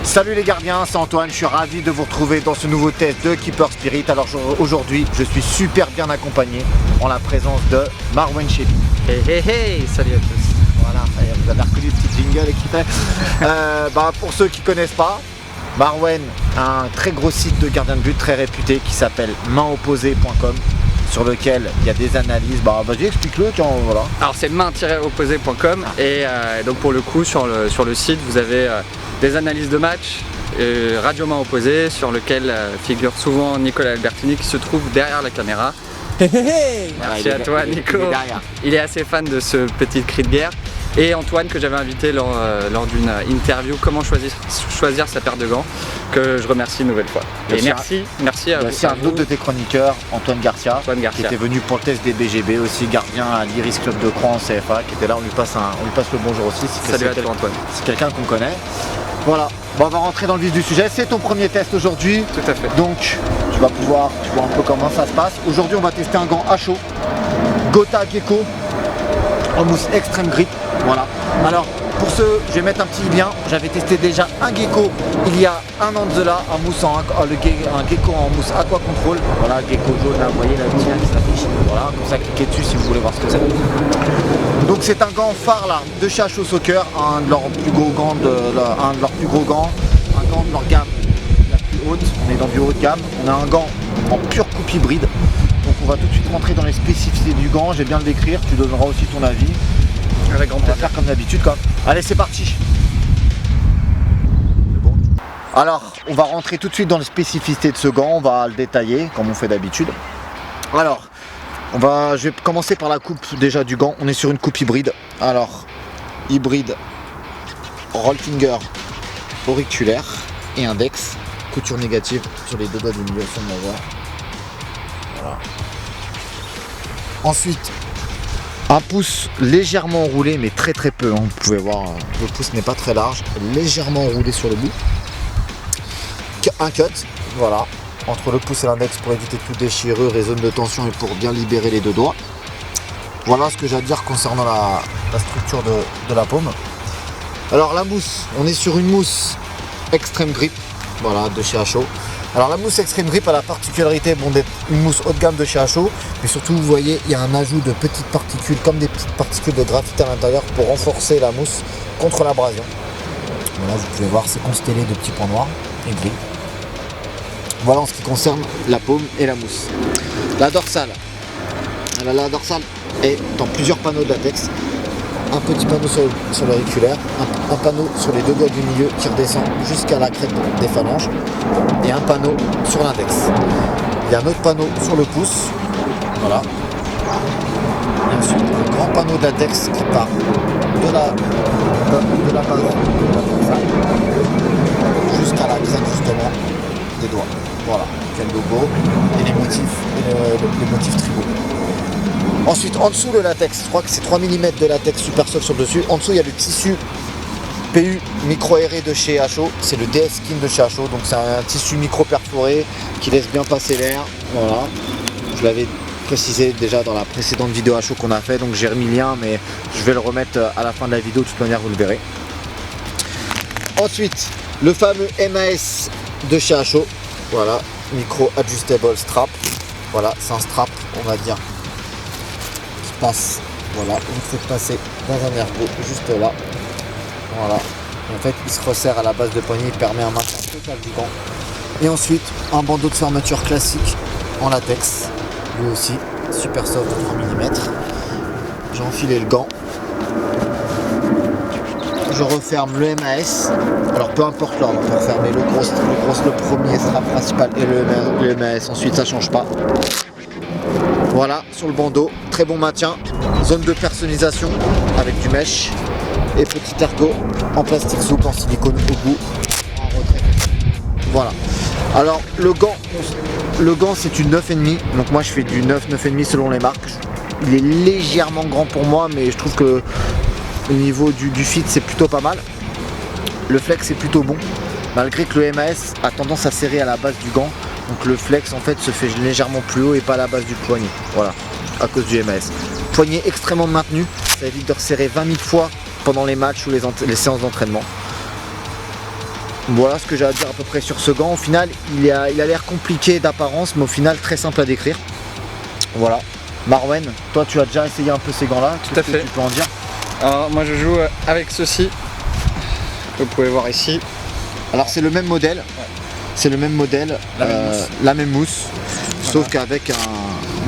Salut les gardiens, c'est Antoine, je suis ravi de vous retrouver dans ce nouveau test de Keeper Spirit. Alors aujourd'hui, je suis super bien accompagné en la présence de Marwan Chely. Hey hey hey, salut à tous. Voilà, vous avez reconnu le petit jingle qui fait. Pour ceux qui ne connaissent pas, Marwan a un très gros site de gardien de but très réputé qui s'appelle mainopposée.com, sur lequel il y a des analyses. Vas-y, explique-le, tiens, voilà. Alors c'est main-opposée.com et donc pour le coup sur le site vous avez des analyses de match, radio main opposée sur lequel figure souvent Nicolas Albertini qui se trouve derrière la caméra. Merci à toi Nico, il est assez fan de ce petit cri de guerre. Et Antoine que j'avais invité lors d'une interview comment choisir sa paire de gants, que je remercie une nouvelle fois. Et merci à vous. C'est un autre de tes chroniqueurs, Antoine Garcia, qui était venu pour le test des BGB, aussi gardien à l'Iris Club de Croix en CFA, qui était là, on lui passe le bonjour aussi. Salut à toi Antoine. C'est quelqu'un qu'on connaît. Voilà, on va rentrer dans le vif du sujet, c'est ton premier test aujourd'hui. Tout à fait. Donc tu vois un peu comment ça se passe. Aujourd'hui on va tester un gant à chaud, Gotha Gecko en mousse extrême grip. Voilà. Alors pour ceux, je vais mettre un petit lien, j'avais testé déjà un gecko il y a un an de cela, un gecko en mousse aqua control. Voilà, gecko jaune là, vous voyez la petite qui s'affiche. Voilà, comme ça cliquez dessus si vous voulez voir ce que c'est. Donc c'est un gant phare là de chez HO Soccer, un de leurs plus gros gants, un gant de leur gamme la plus haute. On est dans du haut de gamme. On a un gant en pure coupe hybride. Donc on va tout de suite rentrer dans les spécificités du gant. J'ai bien de l'écrire, tu donneras aussi ton avis. Avec grand plaisir. On va faire comme d'habitude quoi. Allez, c'est parti. Bon. Alors on va rentrer tout de suite dans les spécificités de ce gant. On va le détailler comme on fait d'habitude. Alors je vais commencer par la coupe déjà du gant. On est sur une coupe hybride. Alors, hybride, roll finger auriculaire et index. Couture négative sur les deux doigts du milieu, si on va voir. Voilà. Ensuite, un pouce légèrement enroulé, mais très peu. Vous pouvez voir, le pouce n'est pas très large. Légèrement enroulé sur le bout. Un cut, voilà. Entre le pouce et l'index pour éviter toute déchirure et zone de tension et pour bien libérer les deux doigts. Voilà ce que j'ai à dire concernant la structure de la paume. Alors la mousse, on est sur une mousse extreme grip, voilà, de chez HO. Alors la mousse extreme grip a la particularité d'être une mousse haut de gamme de chez HO, mais surtout vous voyez il y a un ajout de petites particules, comme des petites particules de graphite à l'intérieur pour renforcer la mousse contre l'abrasion. Voilà, vous pouvez voir, c'est constellé de petits points noirs et gris. Voilà en ce qui concerne la paume et la mousse. La dorsale. Alors, la dorsale est dans plusieurs panneaux de latex. Un petit panneau sur l'auriculaire, un panneau sur les deux doigts du milieu qui redescend jusqu'à la crête des phalanges et un panneau sur l'index. Il y a un autre panneau sur le pouce. Voilà. Et ensuite un grand panneau de latex qui part de la base de la dorsale jusqu'à la crête justement des doigts. Voilà, quel logo et les motifs tribaux. Ensuite, en dessous le latex, je crois que c'est 3 mm de latex super soft sur le dessus. En dessous, il y a le tissu PU micro aéré de chez HO. C'est le DS Skin de chez HO. Donc c'est un tissu micro perforé qui laisse bien passer l'air. Voilà. Je l'avais précisé déjà dans la précédente vidéo HO qu'on a fait. Donc j'ai remis le lien, mais je vais le remettre à la fin de la vidéo. De toute manière, vous le verrez. Ensuite, le fameux MAS de chez HO. Voilà, micro adjustable strap. Voilà, c'est un strap, on va dire, qui passe. Voilà, vous faites passer dans un ergot juste là. Voilà. Et en fait, il se resserre à la base de poignet, il permet un maintien total du gant. Et ensuite, un bandeau de fermeture classique en latex, lui aussi super soft de 3 mm. J'ai enfilé le gant. Je referme le MAS, alors peu importe l'ordre, on va refermer le premier strap principal et le MAS, ensuite ça change pas. Voilà, sur le bandeau, très bon maintien, Zone de personnalisation avec du mesh et petit ergot en plastique souple, en silicone au bout, en retrait. Voilà. Alors le gant c'est une 9,5, donc moi je fais du 9, 9,5 selon les marques. Il est légèrement grand pour moi, mais je trouve que au niveau du fit c'est plutôt pas mal. Le flex est plutôt bon, malgré que le MAS a tendance à serrer à la base du gant. Donc le flex en fait se fait légèrement plus haut et pas à la base du poignet. Voilà, à cause du MAS. Poignet extrêmement maintenu, ça évite de resserrer 20 000 fois pendant les matchs ou les séances d'entraînement. Voilà ce que j'ai à dire à peu près sur ce gant. Au final, il a l'air compliqué d'apparence, mais au final très simple à décrire. Voilà. Marwen, toi tu as déjà essayé un peu ces gants là, tout à fait. Tu peux en dire? Alors moi je joue avec ceci, que vous pouvez voir ici. Alors c'est le même modèle, ouais. C'est le même modèle, la même mousse, voilà. Sauf qu'avec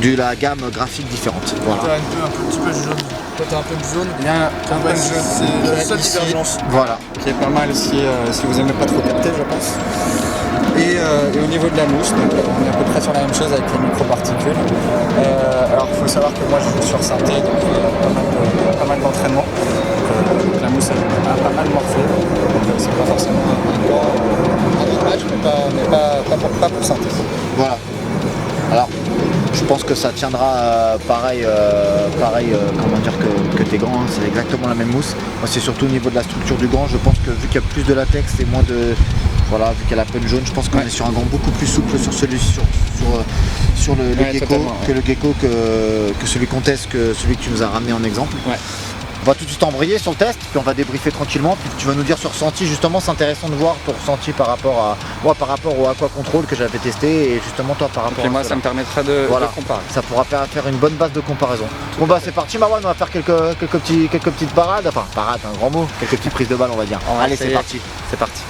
de la gamme graphique différente. Voilà. Un petit peu jaune. Toi t'as un peu de jaune. Il y a un peu de jaune. C'est la seule divergence. Voilà. Qui est pas mal si vous aimez pas trop capter, je pense. Et au niveau de la mousse, donc, on est à peu près sur la même chose avec les microparticules. Alors il faut savoir que moi je joue sur synthé, donc pas mal d'entraînement. Donc la mousse elle est pas mal morphée. Donc c'est pas forcément un gant match, mais pas pour synthé. Voilà. Alors je pense que ça tiendra pareil comment dire que tes gants, hein, c'est exactement la même mousse. Moi c'est surtout au niveau de la structure du gant, je pense que vu qu'il y a plus de latex et moins de. Voilà, vu qu'il y a la punch jaune, je pense qu'on est sur un gant beaucoup plus souple sur le gecko, que le gecko que celui qu'on teste, que celui que tu nous as ramené en exemple. Ouais. On va tout de suite embrayer sur le test, puis on va débriefer tranquillement, puis tu vas nous dire sur ressenti. Justement c'est intéressant de voir ton ressenti par rapport au Aqua Control que j'avais testé, et justement toi par rapport à moi ça me permettra de comparer. Ça pourra faire une bonne base de comparaison. Bon bah c'est parti Marwan, on va faire quelques petites parades, enfin parades, un grand mot, quelques petites prises de balle on va dire. Allez c'est parti. C'est parti.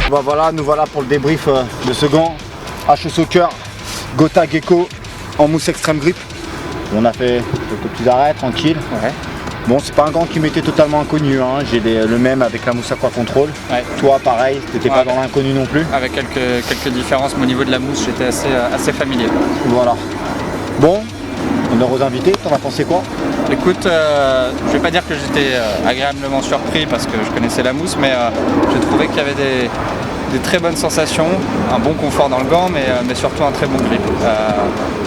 Bah voilà, nous voilà pour le débrief de ce gant H Soccer Gotha Gecko en mousse extrême grip. On a fait quelques petits arrêts tranquille. Ouais. Bon, c'est pas un gant qui m'était totalement inconnu, hein. J'ai le même avec la mousse Aqua Control. Ouais. Toi pareil, t'étais pas dans l'inconnu non plus. Avec quelques différences, mais au niveau de la mousse j'étais assez familier. Voilà. Bon, honneur aux invités, t'en as pensé quoi? Écoute, je vais pas dire que j'étais agréablement surpris parce que je connaissais la mousse, mais j'ai trouvé qu'il y avait des très bonnes sensations, un bon confort dans le gant, mais surtout un très bon grip.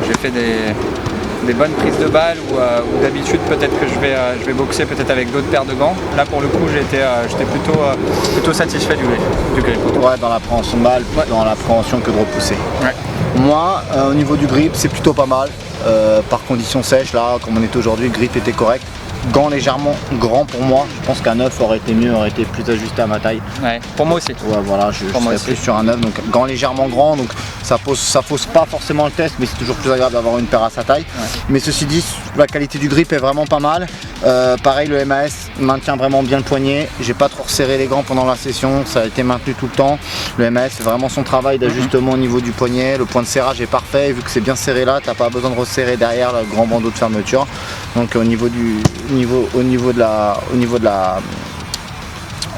J'ai fait des bonnes prises de balles où d'habitude peut-être que je vais boxer peut-être avec d'autres paires de gants. Là pour le coup j'étais plutôt satisfait du grip. Ouais, dans l'appréhension de balle, ouais. Dans l'appréhension que de repousser. Ouais. Moi, au niveau du grip, c'est plutôt pas mal. Par conditions sèches, là, comme on est aujourd'hui, le grip était correct. Gant légèrement grand pour moi, je pense qu'un 9 aurait été mieux, aurait été plus ajusté à ma taille. Ouais, pour moi aussi. Ouais, voilà, je serais plus sur un 9, donc gant légèrement grand, donc ça fausse pas forcément le test, mais c'est toujours plus agréable d'avoir une paire à sa taille. Ouais. Mais ceci dit, la qualité du grip est vraiment pas mal. Pareil, le MAS maintient vraiment bien le poignet. J'ai pas trop resserré les gants pendant la session, ça a été maintenu tout le temps. Le MAS fait vraiment son travail d'ajustement au niveau du poignet. Le point de serrage est parfait, vu que c'est bien serré là, t'as pas besoin de resserrer derrière le grand bandeau de fermeture. Donc au niveau de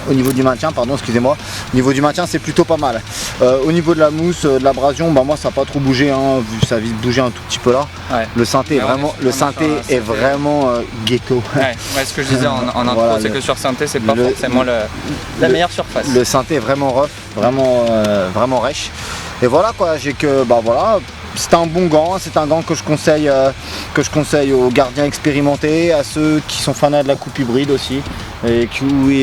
au niveau du maintien, pardon, excusez-moi. Au niveau du maintien, c'est plutôt pas mal. Au niveau de la mousse, de l'abrasion, bah moi ça n'a pas trop bougé, hein, vu ça a vite bougé un tout petit peu là. Ouais. Le synthé est vraiment ghetto. Ouais, ce que je disais en intro, Voilà, c'est que sur synthé, c'est pas forcément la meilleure surface. Le synthé est vraiment rough, vraiment rêche. Et voilà quoi, j'ai que bah voilà. C'est un bon gant, c'est un gant que je conseille aux gardiens expérimentés, à ceux qui sont fanats de la coupe hybride aussi, et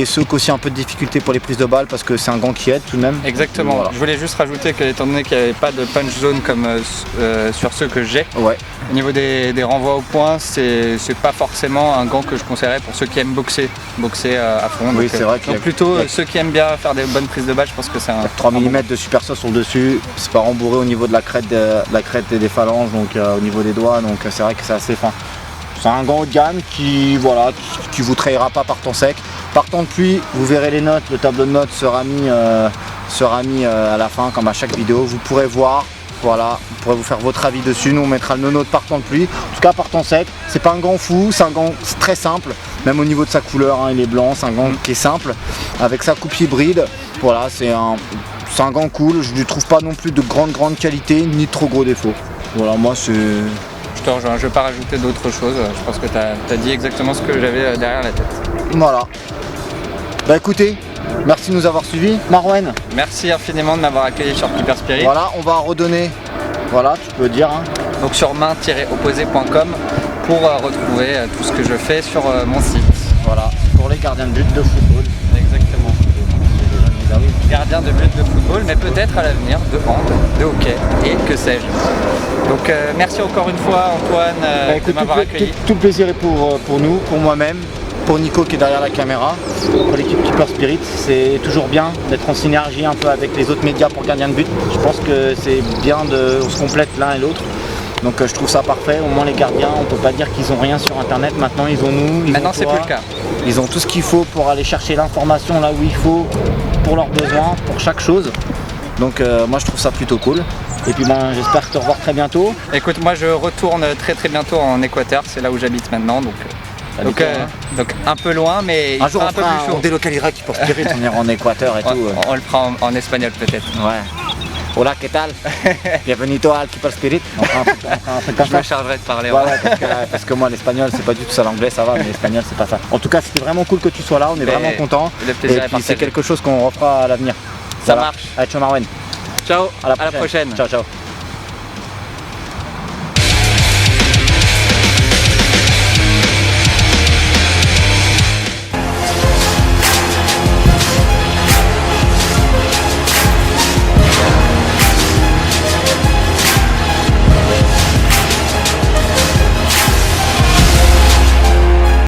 ceux qui ont aussi un peu de difficulté pour les prises de balles parce que c'est un gant qui aide tout de même. Exactement, voilà. Je voulais juste rajouter qu'étant donné qu'il n'y avait pas de punch zone comme sur ceux que j'ai, ouais. Au niveau des renvois au point, c'est pas forcément un gant que je conseillerais pour ceux qui aiment boxer à fond. Oui, c'est vrai. Donc plutôt ceux qui aiment bien faire des bonnes prises de balles, je pense que c'est un 3 mm de super sauce sur le dessus, c'est pas rembourré au niveau de la crête et des phalanges, donc au niveau des doigts, donc c'est vrai que c'est assez fin. C'est un gant haut de gamme qui vous trahira pas par temps sec. Par temps de pluie, vous verrez les notes, le tableau de notes sera mis à la fin comme à chaque vidéo. Vous pourrez voir, voilà, vous pourrez vous faire votre avis dessus. Nous on mettra le note par temps de pluie. En tout cas par temps sec, c'est pas un gant fou, c'est un gant très simple, même au niveau de sa couleur, hein, il est blanc, c'est un gant qui est simple, avec sa coupe hybride. Voilà, c'est un gant cool, je ne lui trouve pas non plus de grande qualité, ni de trop gros défauts. Voilà, moi c'est... Je te rejoins, je vais pas rajouter d'autres choses, je pense que tu as dit exactement ce que j'avais derrière la tête. Voilà. Bah écoutez, merci de nous avoir suivis. Marouane. Merci infiniment de m'avoir accueilli sur Hyper Spirit. Voilà, on va redonner, voilà, tu peux dire. Hein. Donc sur main-opposé.com pour retrouver tout ce que je fais sur mon site. Voilà, pour les gardiens de but de football. Exactement. Gardien de but de football, mais peut-être à l'avenir de hand, de hockey et que sais-je. Donc merci encore une fois Antoine de m'avoir accueilli. Tout le plaisir est pour nous, pour moi-même, pour Nico qui est derrière la caméra, pour l'équipe Hyper Spirit. C'est toujours bien d'être en synergie un peu avec les autres médias pour gardien de but. Je pense que c'est bien on se complète l'un et l'autre. Donc je trouve ça parfait, au moins les gardiens, on peut pas dire qu'ils ont rien sur internet, maintenant ils ont nous. Maintenant c'est plus le cas. Ils ont tout ce qu'il faut pour aller chercher l'information là où il faut, pour leurs besoins, pour chaque chose. Donc moi je trouve ça plutôt cool. Et puis ben, j'espère te revoir très bientôt. Écoute, moi je retourne très bientôt en Équateur, c'est là où j'habite maintenant. Donc un peu loin, mais un jour un peu plus chaud. On délocalisera Hyper Spirit, on ira en Équateur et tout. On le fera en espagnol peut-être. Ouais. Hola, ¿qué tal? Bienvenido al Hyper Spirit. Je me chargerai de parler. Ouais, parce que moi l'espagnol c'est pas du tout ça, l'anglais ça va, mais l'espagnol c'est pas ça. En tout cas c'était vraiment cool que tu sois là, on est vraiment contents. Le plaisir et puis c'est quelque chose qu'on refera à l'avenir. Ça marche. Allez, ciao Marouane. Ciao, à la prochaine. Ciao.